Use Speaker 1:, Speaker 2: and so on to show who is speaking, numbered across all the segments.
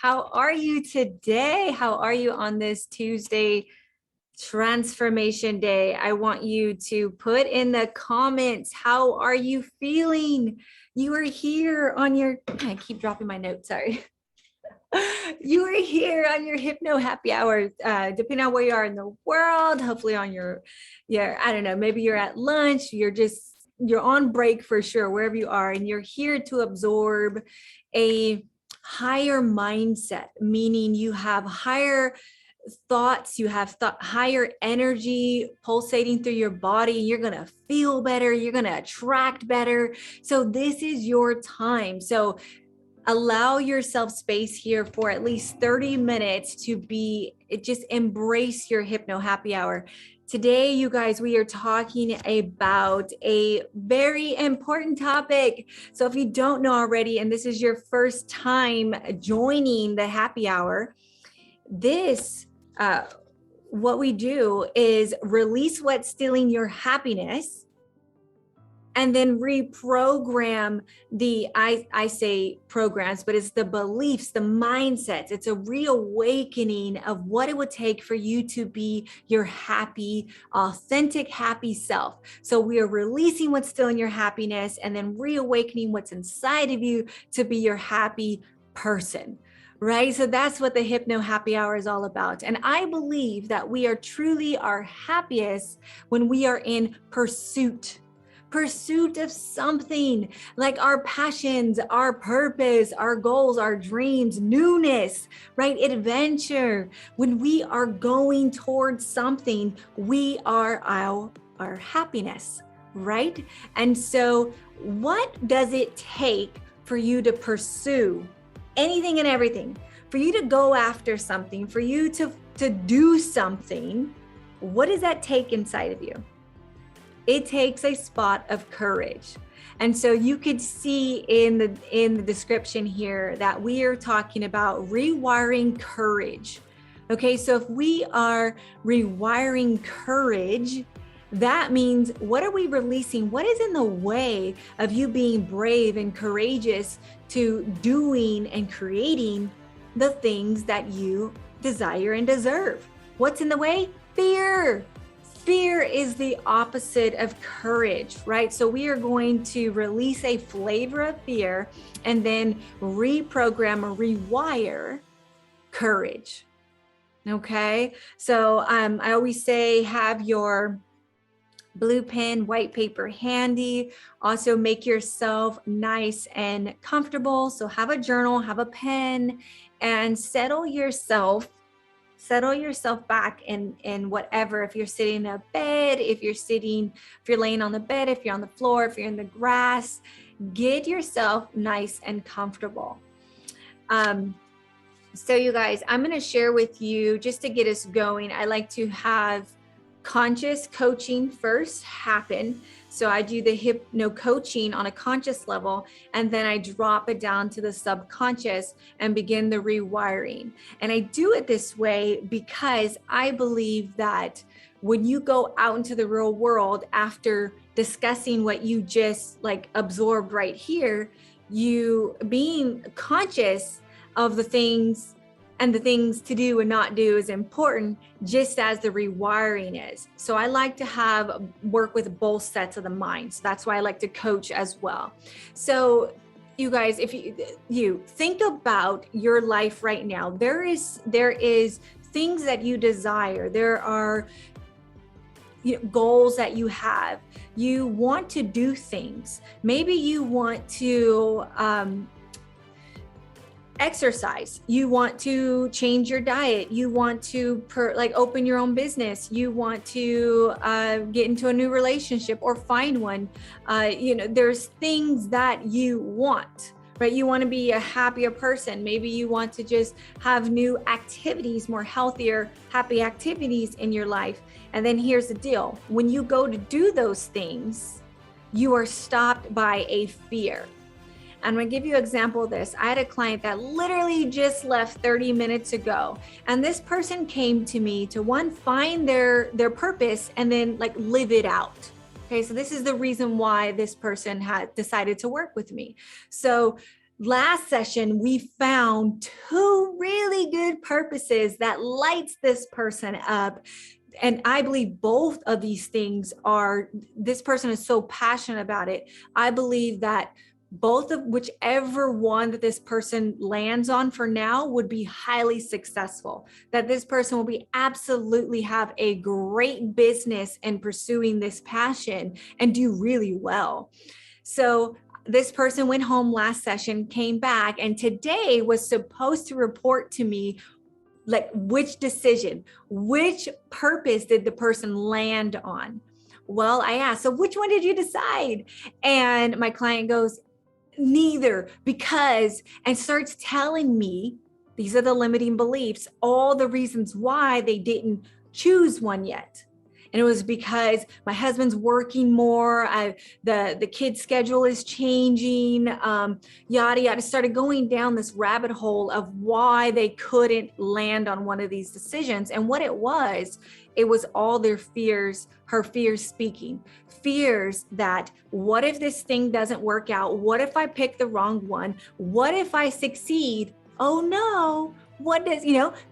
Speaker 1: How are you today? How are you on this Tuesday transformation day? I want you to put in the comments, how are you feeling? You are here on your, I keep dropping my notes, sorry. You are here on your hypno happy hour, depending on where you are in the world, hopefully on your, I don't know, maybe you're at lunch, you're on break for sure, wherever you are, and you're here to absorb a higher mindset, meaning you have higher thoughts, you have higher energy pulsating through your body. You're going to feel better. You're going to attract better. So this is your time. So allow yourself space here for at least 30 minutes to just embrace your hypno happy hour. Today, you guys, we are talking about a very important topic. So if you don't know already, and this is your first time joining the happy hour, what we do is release what's stealing your happiness and then reprogram I say programs, but it's the beliefs, the mindsets. It's a reawakening of what it would take for you to be your happy, authentic, happy self. So we are releasing what's stealing your happiness and then reawakening what's inside of you to be your happy person. Right? So that's what the Hypno Happy Hour is all about. And I believe that we are truly our happiest when we are in pursuit of something, like our passions, our purpose, our goals, our dreams, newness, right? Adventure. When we are going towards something, we are our happiness, right? And so what does it take for you to pursue anything and everything, for you to go after something, for you to do something? What does that take inside of you? It takes a spot of courage. And so you could see in the description here that we are talking about rewiring courage. Okay, so if we are rewiring courage, that means, what are we releasing? What is in the way of you being brave and courageous to doing and creating the things that you desire and deserve? What's in the way? Fear. Fear is the opposite of courage, right? So we are going to release a flavor of fear and then reprogram or rewire courage. Okay. So I always say, have your blue pen, white paper handy. Also make yourself nice and comfortable. So have a journal, have a pen, and settle yourself back in whatever. If you're sitting in a bed, if you're laying on the bed, if you're on the floor, if you're in the grass, get yourself nice and comfortable. So you guys, I'm going to share with you, just to get us going, I like to have conscious coaching first happen. So I do the hypno coaching on a conscious level, and then I drop it down to the subconscious and begin the rewiring. And I do it this way because I believe that when you go out into the real world after discussing what you just absorbed right here, you being conscious of the things and the things to do and not do is important, just as the rewiring is. So I like to work with both sets of the mind. So that's why I like to coach as well. So you guys, if you think about your life right now, there is things that you desire. There are goals that you have. You want to do things. Maybe you want to exercise, you want to change your diet, you want to open your own business, you want to get into a new relationship or find one. There's things that you want, right? You want to be a happier person. Maybe you want to just have new activities, more healthier, happy activities in your life. And then here's the deal. When you go to do those things, you are stopped by a fear. I'm going to give you an example of this. I had a client that literally just left 30 minutes ago. And this person came to me to find their purpose and then live it out. Okay, so this is the reason why this person had decided to work with me. So last session, we found two really good purposes that lights this person up. And I believe both of these things are, this person is so passionate about it. I believe that both of whichever one that this person lands on for now would be highly successful, that this person will be absolutely have a great business in pursuing this passion and do really well. So this person went home last session, came back, and today was supposed to report to me like which decision, which purpose did the person land on? Well, I asked, so which one did you decide? And my client goes, neither, because, and starts telling me, these are the limiting beliefs, all the reasons why they didn't choose one yet. And it was because my husband's working more, the kid's schedule is changing, yada, yada. Started going down this rabbit hole of why they couldn't land on one of these decisions. And what it was all their fears, her fears speaking. Fears that, what if this thing doesn't work out? What if I pick the wrong one? What if I succeed? Oh no, what does,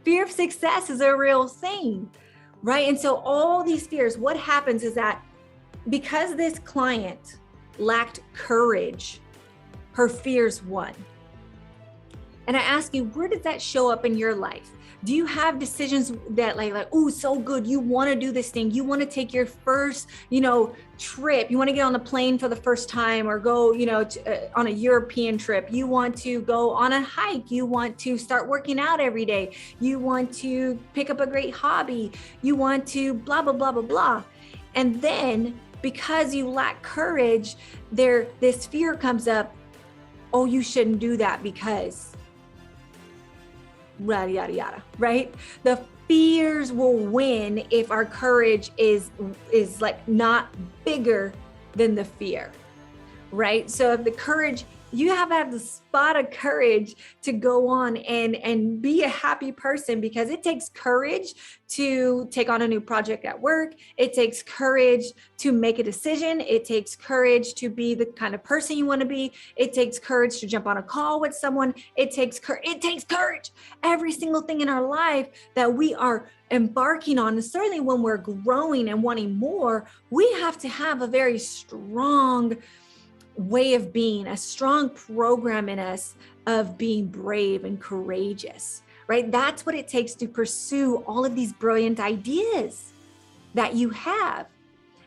Speaker 1: fear of success is a real thing. Right. And so all these fears, what happens is that because this client lacked courage, her fears won. And I ask you, where did that show up in your life? Do you have decisions that like, oh, so good. You want to do this thing. You want to take your first, trip. You want to get on a plane for the first time or go, on a European trip. You want to go on a hike. You want to start working out every day. You want to pick up a great hobby. You want to blah, blah, blah, blah, blah. And then because you lack courage, this fear comes up. Oh, you shouldn't do that because yada, yada, yada, right? The fears will win if our courage is like not bigger than the fear, right? So if the courage, you have to have the spot of courage to go on and be a happy person, because it takes courage to take on a new project at work. It takes courage to make a decision. It takes courage to be the kind of person you want to be. It takes courage to jump on a call with someone. It takes courage. Every single thing in our life that we are embarking on, and certainly when we're growing and wanting more, we have to have a very strong way of being, a strong program in us of being brave and courageous, right? That's what it takes to pursue all of these brilliant ideas that you have.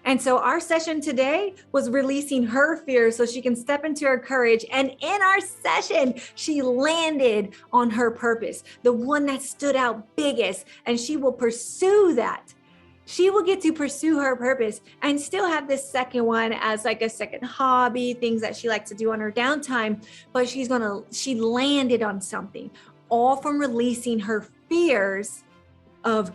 Speaker 1: And so our session today was releasing her fears so she can step into her courage. And in our session, she landed on her purpose, the one that stood out biggest, and she will pursue that. She will get to pursue her purpose and still have this second one as like a second hobby, things that she likes to do on her downtime, but she landed on something, all from releasing her fears of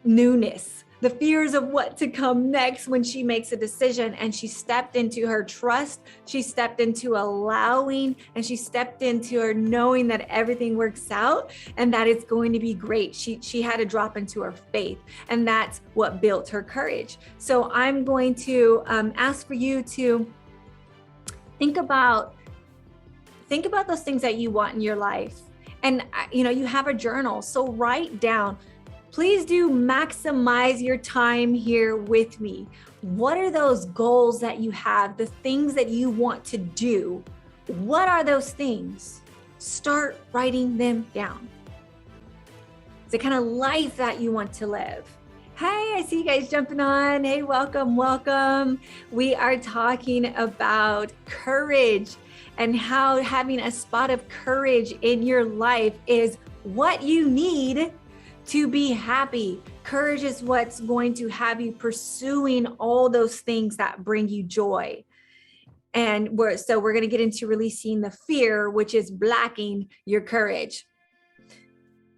Speaker 1: newness, the fears of what to come next when she makes a decision. And she stepped into her trust, she stepped into allowing, and she stepped into her knowing that everything works out and that it's going to be great. She had to drop into her faith, and that's what built her courage. So I'm going to ask for you to think about those things that you want in your life. And you have a journal, so write down. Please do maximize your time here with me. What are those goals that you have, the things that you want to do? What are those things? Start writing them down. It's the kind of life that you want to live. Hey, I see you guys jumping on. Hey, welcome. We are talking about courage and how having a spot of courage in your life is what you need to be happy. Courage is what's going to have you pursuing all those things that bring you joy. And we're going to get into releasing the fear, which is blocking your courage.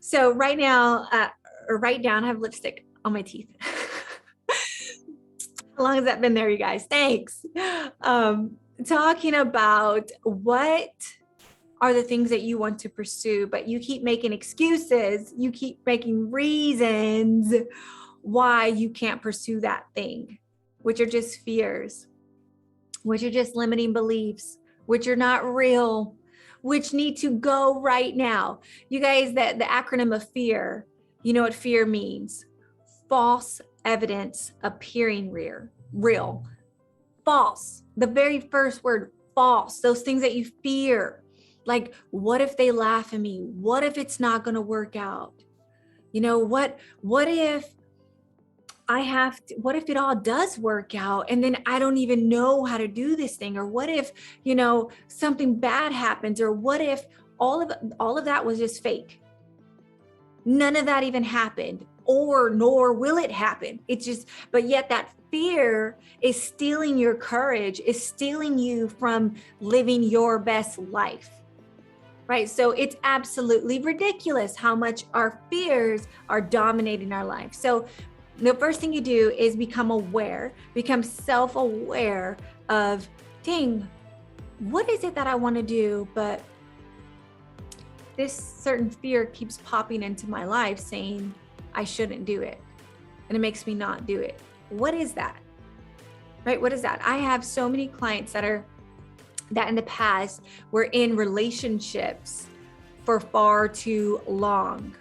Speaker 1: So right now, write down, I have lipstick on my teeth. How long has that been there, you guys? Thanks. Talking about what are the things that you want to pursue, but you keep making excuses, you keep making reasons why you can't pursue that thing, which are just fears, which are just limiting beliefs, which are not real, which need to go right now. You guys, that the acronym of fear, you know what fear means? False evidence appearing real. False. The very first word, false. Those things that you fear. Like, what if they laugh at me? What if it's not going to work out? You know, what if what if it all does work out and then I don't even know how to do this thing? Or what if, you know, something bad happens? Or what if all of that was just fake? None of that even happened, or nor will it happen. It's just, but yet that fear is stealing your courage, is stealing you from living your best life. Right? So it's absolutely ridiculous how much our fears are dominating our life. So the first thing you do is become self-aware of, dang, what is it that I want to do? But this certain fear keeps popping into my life saying I shouldn't do it. And it makes me not do it. What is that? Right? What is that? I have so many clients that in the past were in relationships for far too long.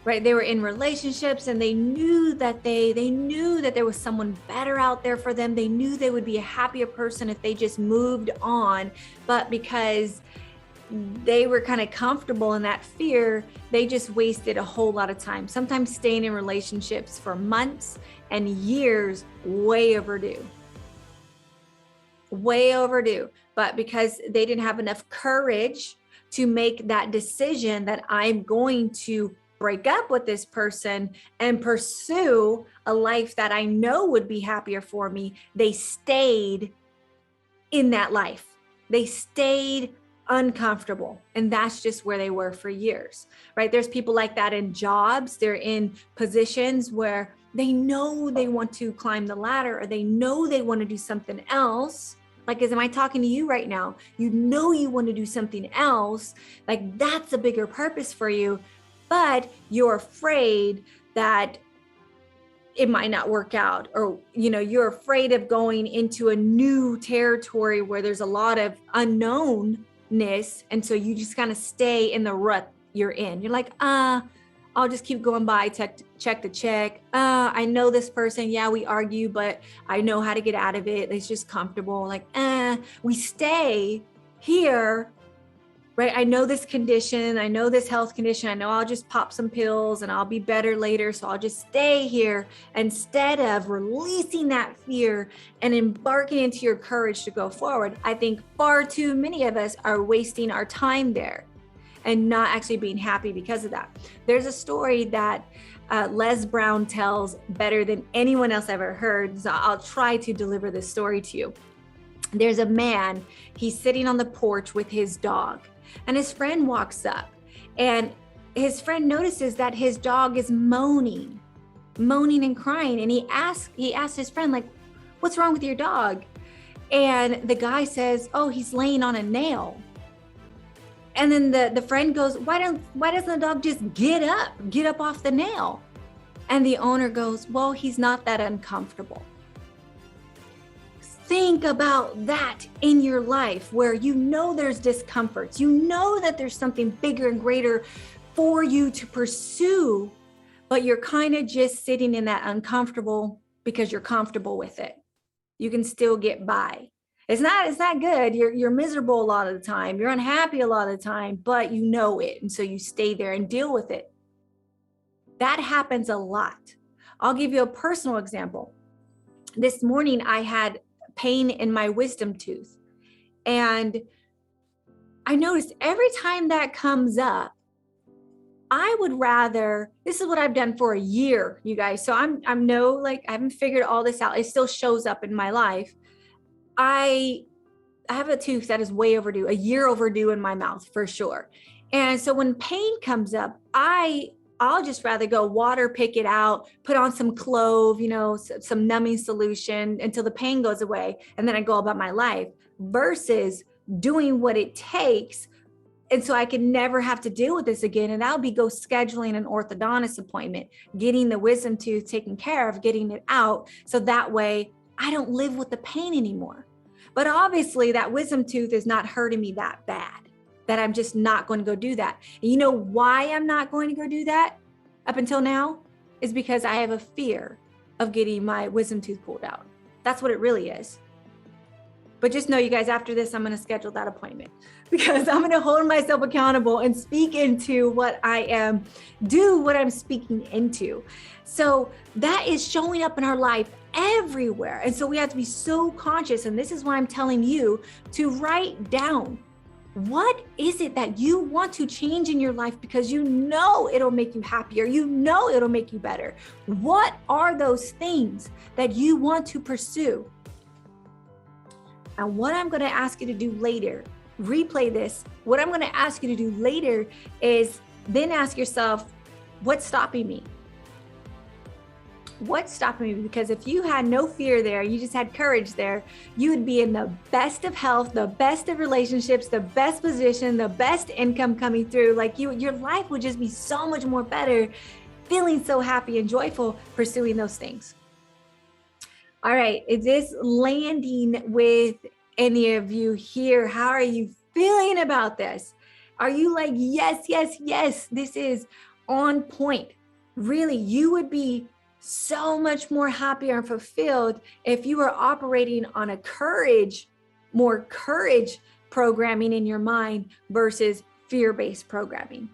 Speaker 1: Right? They were in relationships and they knew that there was someone better out there for them. They knew they would be a happier person if they just moved on. But because they were kind of comfortable in that fear, they just wasted a whole lot of time, sometimes staying in relationships for months and years, way overdue. But because they didn't have enough courage to make that decision that I'm going to break up with this person and pursue a life that I know would be happier for me, they stayed in that life. They stayed uncomfortable. And that's just where they were for years, right? There's people like that in jobs. They're in positions where they know they want to climb the ladder, or they know they want to do something else. Like, am I talking to you right now? You know you want to do something else. Like, that's a bigger purpose for you, but you're afraid that it might not work out, or, you know, you're afraid of going into a new territory where there's a lot of unknownness. And so you just kind of stay in the rut you're in. You're like, I'll just keep going by check to check. I know this person. Yeah, we argue, but I know how to get out of it. It's just comfortable. Like, we stay here, right? I know this condition. I know this health condition. I know I'll just pop some pills and I'll be better later. So I'll just stay here instead of releasing that fear and embarking into your courage to go forward. I think far too many of us are wasting our time there and not actually being happy because of that. There's a story that Les Brown tells better than anyone else ever heard. So I'll try to deliver this story to you. There's a man, he's sitting on the porch with his dog, and his friend walks up, and his friend notices that his dog is moaning and crying. And he asks his friend, like, what's wrong with your dog? And the guy says, oh, he's laying on a nail. And then the friend goes, why doesn't the dog just get up off the nail? And the owner goes, well, he's not that uncomfortable. Think about that in your life where you know there's discomforts. You know that there's something bigger and greater for you to pursue, but you're kind of just sitting in that uncomfortable because you're comfortable with it. You can still get by. It's not good. You're miserable a lot of the time. You're unhappy a lot of the time, but you know it. And so you stay there and deal with it. That happens a lot. I'll give you a personal example. This morning I had pain in my wisdom tooth. And I noticed every time that comes up, I would rather, this is what I've done for a year, you guys. So I haven't figured all this out. It still shows up in my life. I have a tooth that is way overdue, a year overdue in my mouth for sure. And so when pain comes up, I'll just rather go water, pick it out, put on some clove, some numbing solution until the pain goes away. And then I go about my life versus doing what it takes. And so I can never have to deal with this again. And that would be go scheduling an orthodontist appointment, getting the wisdom tooth taken care of, getting it out. So that way I don't live with the pain anymore. But obviously that wisdom tooth is not hurting me that bad. that I'm just not going to go do that. And you know why I'm not going to go do that up until now is because I have a fear of getting my wisdom tooth pulled out. That's what it really is. But just know, you guys, after this, I'm going to schedule that appointment because I'm going to hold myself accountable and speak into what do what I'm speaking into. So that is showing up in our life everywhere. And so we have to be so conscious. And this is why I'm telling you to write down, what is it that you want to change in your life because you know it'll make you happier, you know it'll make you better. What are those things that you want to pursue? And what I'm going to ask you to do later, replay this. What I'm going to ask you to do later is then ask yourself, what's stopping me? What's stopping me? Because if you had no fear there, you just had courage there, you would be in the best of health, the best of relationships, the best position, the best income coming through. Like your life would just be so much more better, feeling so happy and joyful, pursuing those things. All right, is this landing with any of you here? How are you feeling about this? Are you like, yes, yes, yes, this is on point? Really, you would be so much more happier and fulfilled if you were operating on a more courage programming in your mind versus fear-based programming.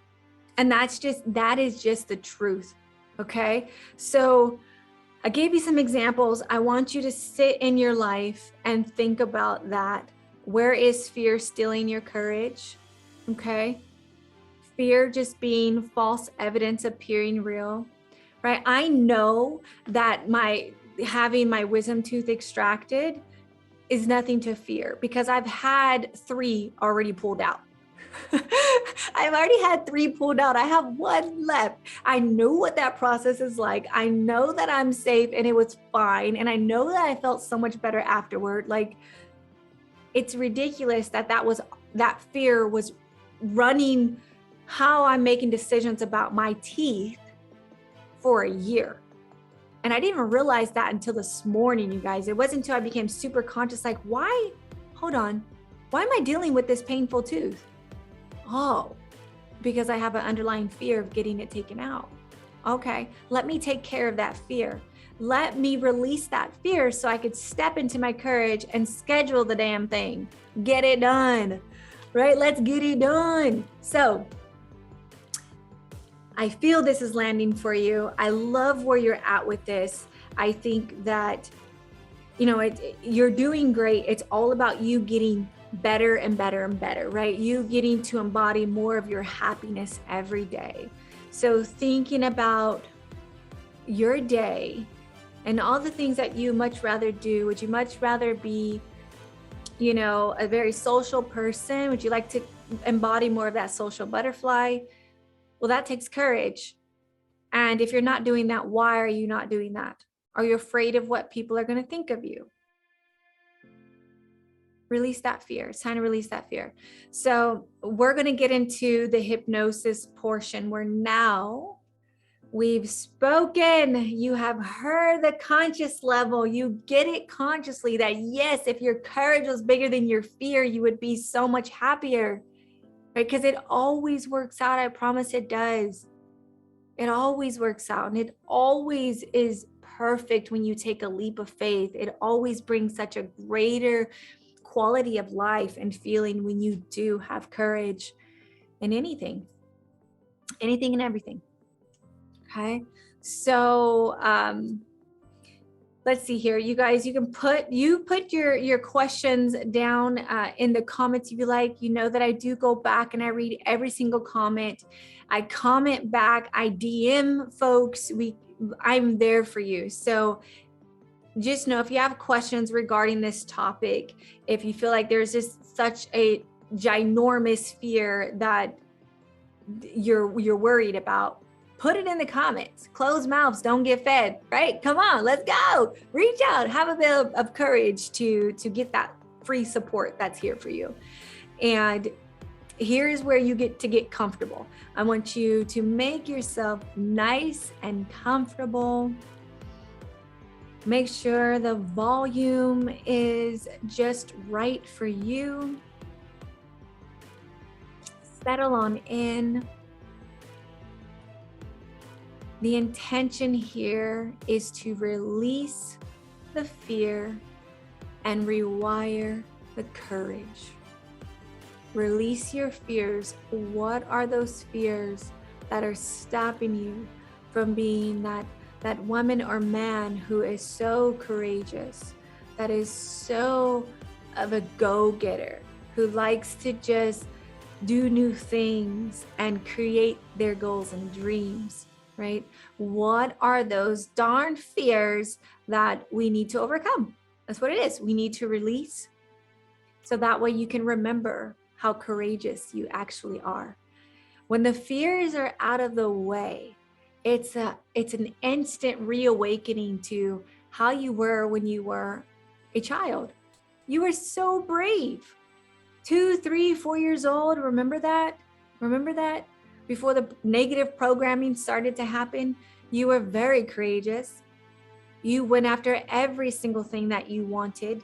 Speaker 1: And that is just the truth, okay? So I gave you some examples. I want you to sit in your life and think about that. Where is fear stealing your courage? Okay. Fear just being false evidence appearing real, right? I know that having my wisdom tooth extracted is nothing to fear because I've had 3 already pulled out. I've already had 3 pulled out. I have 1 left. I know what that process is like. I know that I'm safe and it was fine. And I know that I felt so much better afterward. Like, it's ridiculous that fear was running how I'm making decisions about my teeth for a year. And I didn't even realize that until this morning, you guys. It wasn't until I became super conscious, like, hold on, why am I dealing with this painful tooth? Oh, because I have an underlying fear of getting it taken out. Okay, let me take care of that fear. Let me release that fear so I could step into my courage and schedule the damn thing. Get it done, right? Let's get it done. So I feel this is landing for you. I love where you're at with this. I think that, you're doing great. It's all about you getting better and better and better, right? You getting to embody more of your happiness every day. So thinking about your day and all the things that you much rather do. Would you much rather be, a very social person? Would you like to embody more of that social butterfly? Well, that takes courage. And if you're not doing that, why are you not doing that? Are you afraid of what people are going to think of you? Release that fear. It's time to release that fear. So we're going to get into the hypnosis portion where now we've spoken. You have heard the conscious level. You get it consciously that yes, if your courage was bigger than your fear, you would be so much happier, right? Because it always works out. I promise it does. It always works out. And it always is perfect when you take a leap of faith. It always brings such a greater quality of life and feeling when you do have courage in anything and everything. Okay. So, let's see here, you guys, you can put your questions down in the comments if you like. You know that I do go back and I read every single comment. I comment back, I DM folks. I'm there for you. So just know if you have questions regarding this topic, if you feel like there's just such a ginormous fear that you're worried about, put it in the comments. Closed mouths don't get fed, right? Come on, let's go. Reach out, have a bit of courage to get that free support that's here for you. And here's where you get to get comfortable. I want you to make yourself nice and comfortable. Make sure the volume is just right for you. Settle on in. The intention here is to release the fear and rewire the courage. Release your fears. What are those fears that are stopping you from being that woman or man who is so courageous, that is so of a go-getter, who likes to just do new things and create their goals and dreams, right? What are those darn fears that we need to overcome? That's what it is. We need to release, so that way you can remember how courageous you actually are. When the fears are out of the way, it's an instant reawakening to how you were when you were a child. You were so brave. 2, 3, 4 years old. Remember that? Remember that? Before the negative programming started to happen, you were very courageous. You went after every single thing that you wanted,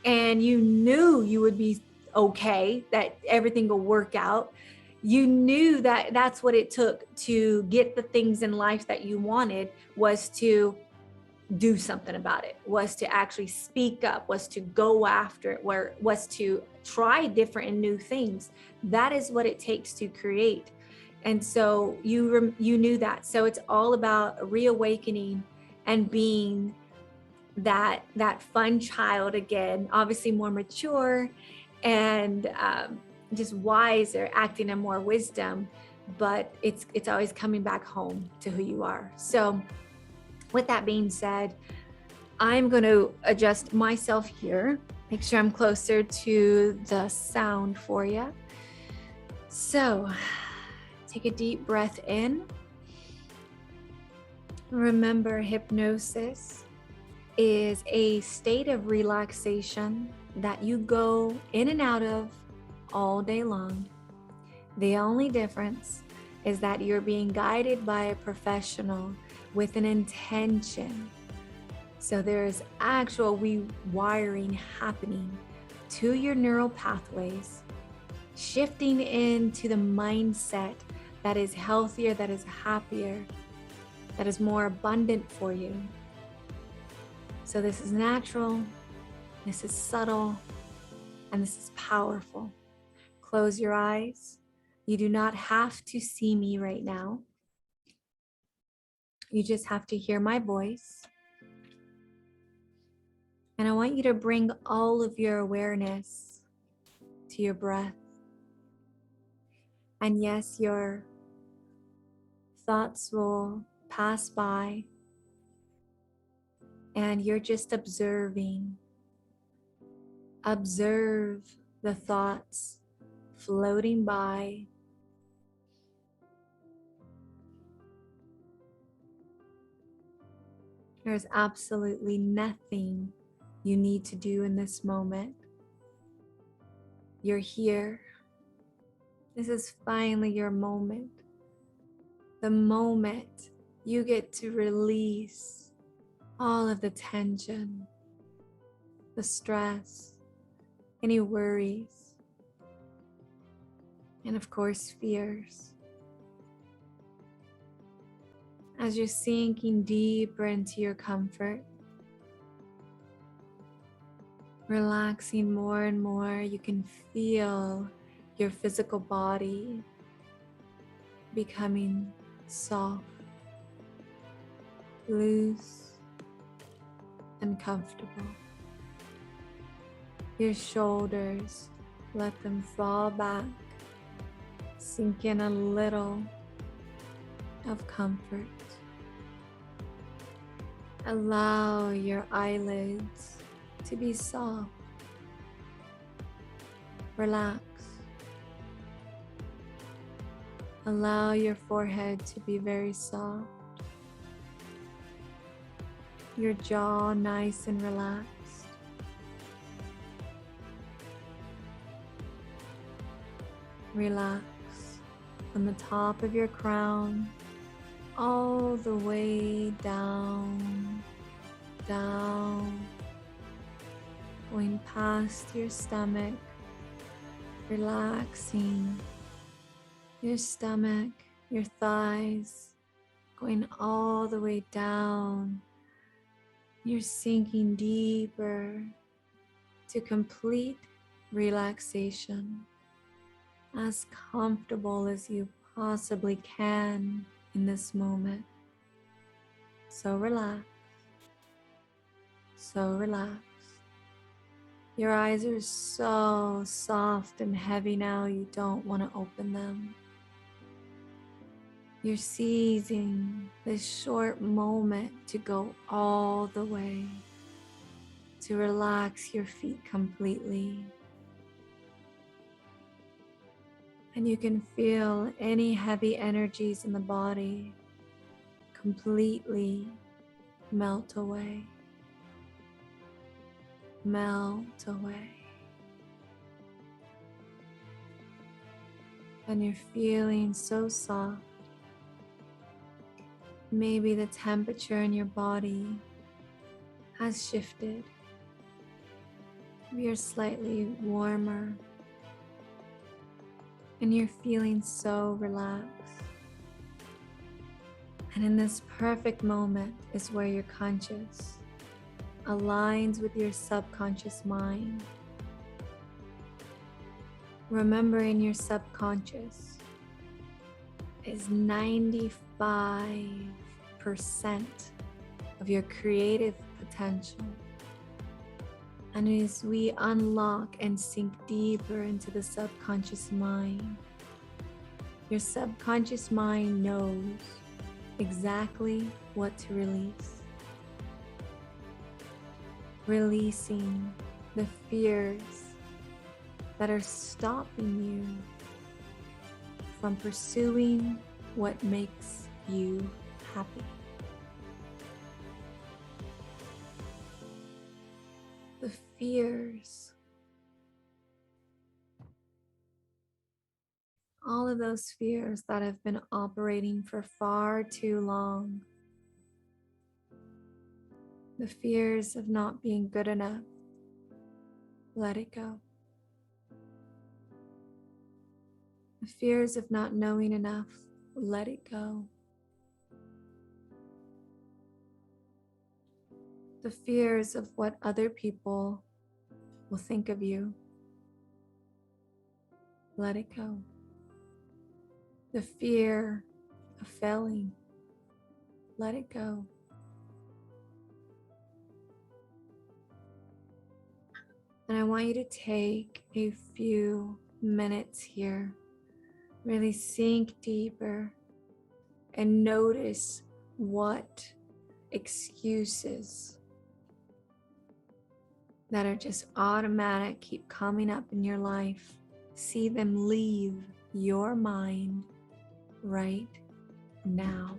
Speaker 1: and you knew you would be okay, that everything will work out. You knew that that's what it took to get the things in life that you wanted, was to do something about it, was to actually speak up, was to go after it, was to try different and new things. That is what it takes to create. And so you knew that. So it's all about reawakening and being that fun child again, obviously more mature and just wiser, acting in more wisdom, but it's always coming back home to who you are. So with that being said, I'm going to adjust myself here, make sure I'm closer to the sound for you. So take a deep breath in. Remember, hypnosis is a state of relaxation that you go in and out of all day long. The only difference is that you're being guided by a professional with an intention. So there's actual rewiring happening to your neural pathways, shifting into the mindset that is healthier, that is happier, that is more abundant for you. So this is natural, this is subtle, and this is powerful. Close your eyes. You do not have to see me right now. You just have to hear my voice. And I want you to bring all of your awareness to your breath. And yes, your thoughts will pass by, and you're just observing. Observe the thoughts floating by. There's absolutely nothing you need to do in this moment. You're here. This is finally your moment. The moment you get to release all of the tension, the stress, any worries, and of course, fears. As you're sinking deeper into your comfort, relaxing more and more, you can feel your physical body becoming soft, loose, and comfortable. Your shoulders, let them fall back, sink in a little of comfort. Allow your eyelids to be soft. Relax. Allow your forehead to be very soft. Your jaw nice and relaxed. Relax from the top of your crown all the way down, going past your stomach, relaxing your stomach, your thighs, going all the way down. You're sinking deeper to complete relaxation, as comfortable as you possibly can in this moment. So relaxed, so relaxed. Your eyes are so soft and heavy now, you don't want to open them. You're seizing this short moment to go all the way, to relax your feet completely. And you can feel any heavy energies in the body completely melt away. Melt away. And you're feeling so soft. Maybe the temperature in your body has shifted. You're slightly warmer. And you're feeling so relaxed. And in this perfect moment is where your conscious aligns with your subconscious mind. Remembering your subconscious is 95% of your creative potential. And as we unlock and sink deeper into the subconscious mind, your subconscious mind knows exactly what to release. Releasing the fears that are stopping you from pursuing what makes you happy. The fears, all of those fears that have been operating for far too long. The fears of not being good enough, let it go. The fears of not knowing enough, let it go. The fears of what other people will think of you, let it go. The fear of failing, let it go. And I want you to take a few minutes here, really sink deeper and notice what excuses that are just automatic keep coming up in your life. See them leave your mind right now.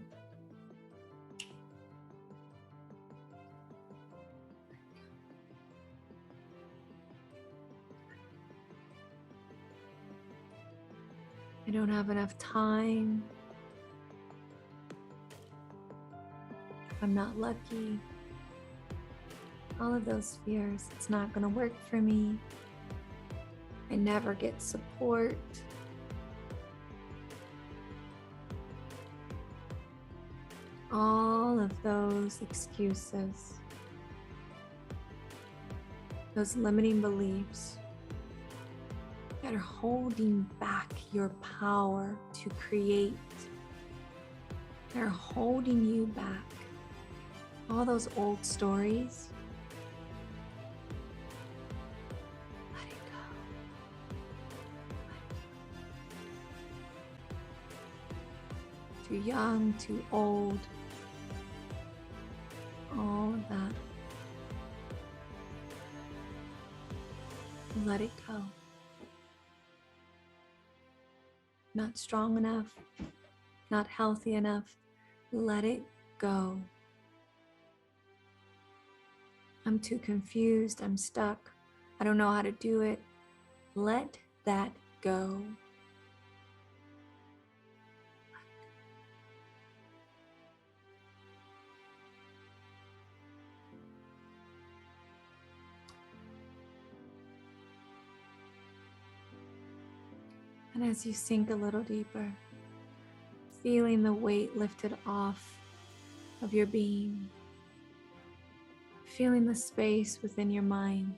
Speaker 1: I don't have enough time. I'm not lucky. All of those fears. It's not going to work for me. I never get support. All of those excuses, those limiting beliefs that are holding back your power to create. They're holding you back. All those old stories, let it go. Too young, too old, all of that. Let it go. Not strong enough, not healthy enough. Let it go. I'm too confused. I'm stuck. I don't know how to do it. Let that go. And as you sink a little deeper, feeling the weight lifted off of your being, feeling the space within your mind.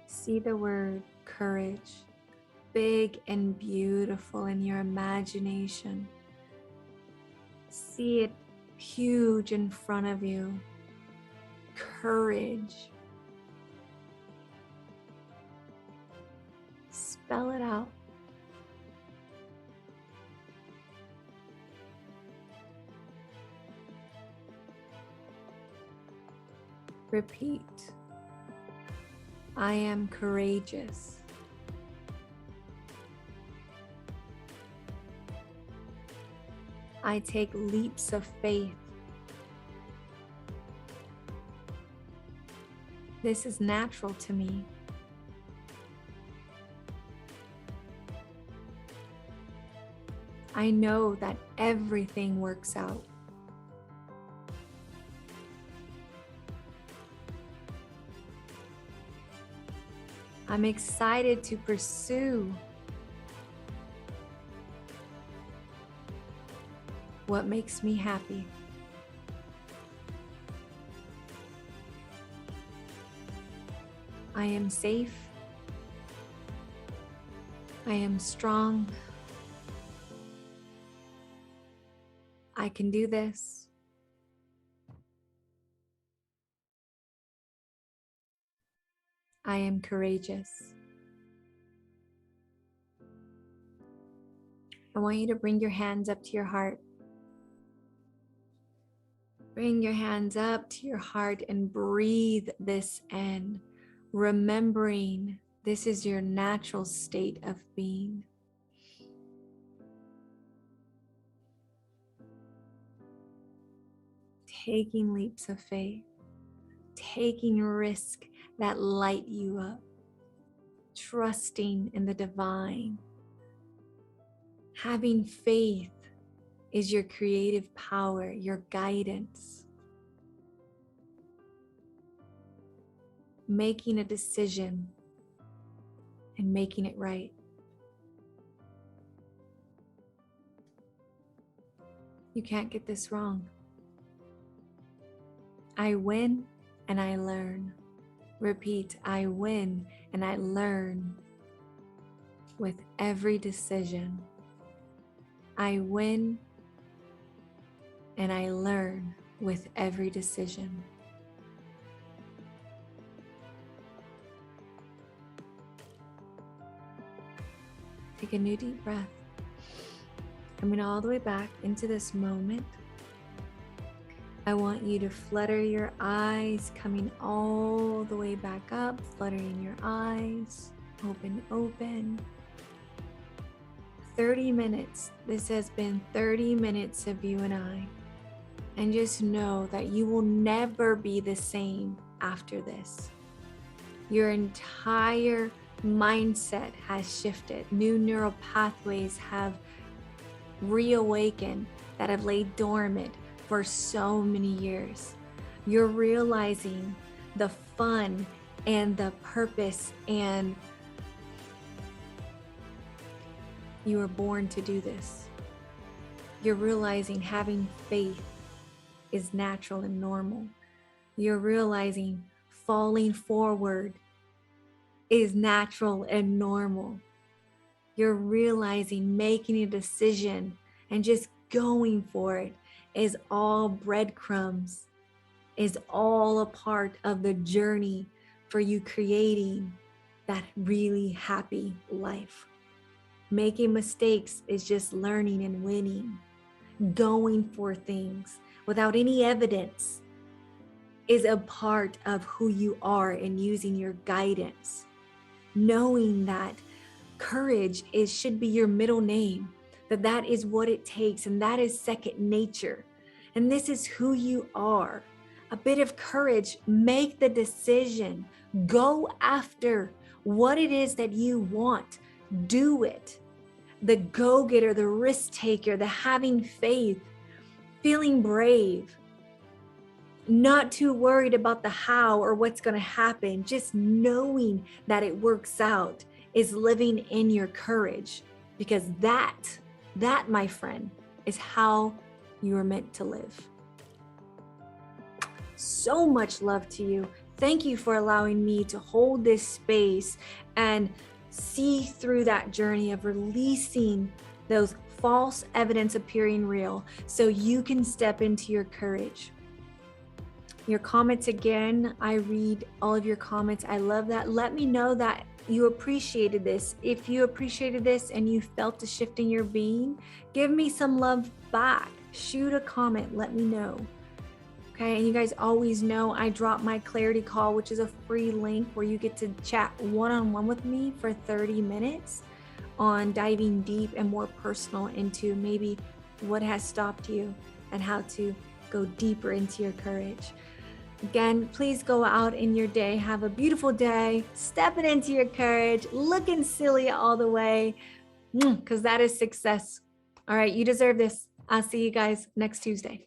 Speaker 1: See the word courage, big and beautiful in your imagination. See it huge in front of you. Courage. Spell it out. Repeat. I am courageous. I take leaps of faith. This is natural to me. I know that everything works out. I'm excited to pursue what makes me happy. I am safe. I am strong. I can do this. I am courageous. I want you to bring your hands up to your heart. Bring your hands up to your heart and breathe this in, remembering this is your natural state of being. Taking leaps of faith, taking risks that light you up, trusting in the divine. Having faith is your creative power, your guidance. Making a decision and making it right. You can't get this wrong. I win and I learn. Repeat, I win and I learn with every decision. I win and I learn with every decision. Take a new deep breath. Coming all the way back into this moment. I want you to flutter your eyes, coming all the way back up, fluttering your eyes, open. 30 minutes. This has been 30 minutes of you and I. And just know that you will never be the same after this. Your entire mindset has shifted. New neural pathways have reawakened that have laid dormant for so many years. You're realizing the fun and the purpose, and you were born to do this. You're realizing having faith is natural and normal. You're realizing falling forward is natural and normal. You're realizing making a decision and just going for it is all breadcrumbs, is all a part of the journey for you creating that really happy life. Making mistakes is just learning and winning. Going for things without any evidence is a part of who you are, and using your guidance. Knowing that courage should be your middle name, that is what it takes, and that is second nature. And this is who you are. A bit of courage, make the decision, go after what it is that you want, do it. The go-getter, the risk taker, the having faith, feeling brave. not too worried about the how or what's going to happen. Just knowing that it works out is living in your courage, because that, my friend, is how you are meant to live. So much love to you. Thank you for allowing me to hold this space and see through that journey of releasing those false evidence appearing real so you can step into your courage. Your comments again, I read all of your comments. I love that. Let me know that you appreciated this. If you appreciated this and you felt a shift in your being, give me some love back. Shoot a comment, let me know. Okay, and you guys always know I drop my clarity call, which is a free link where you get to chat one-on-one with me for 30 minutes on diving deep and more personal into maybe what has stopped you and how to go deeper into your courage. Again, please go out in your day. Have a beautiful day. Stepping into your courage, looking silly all the way, because that is success. All right, you deserve this. I'll see you guys next Tuesday.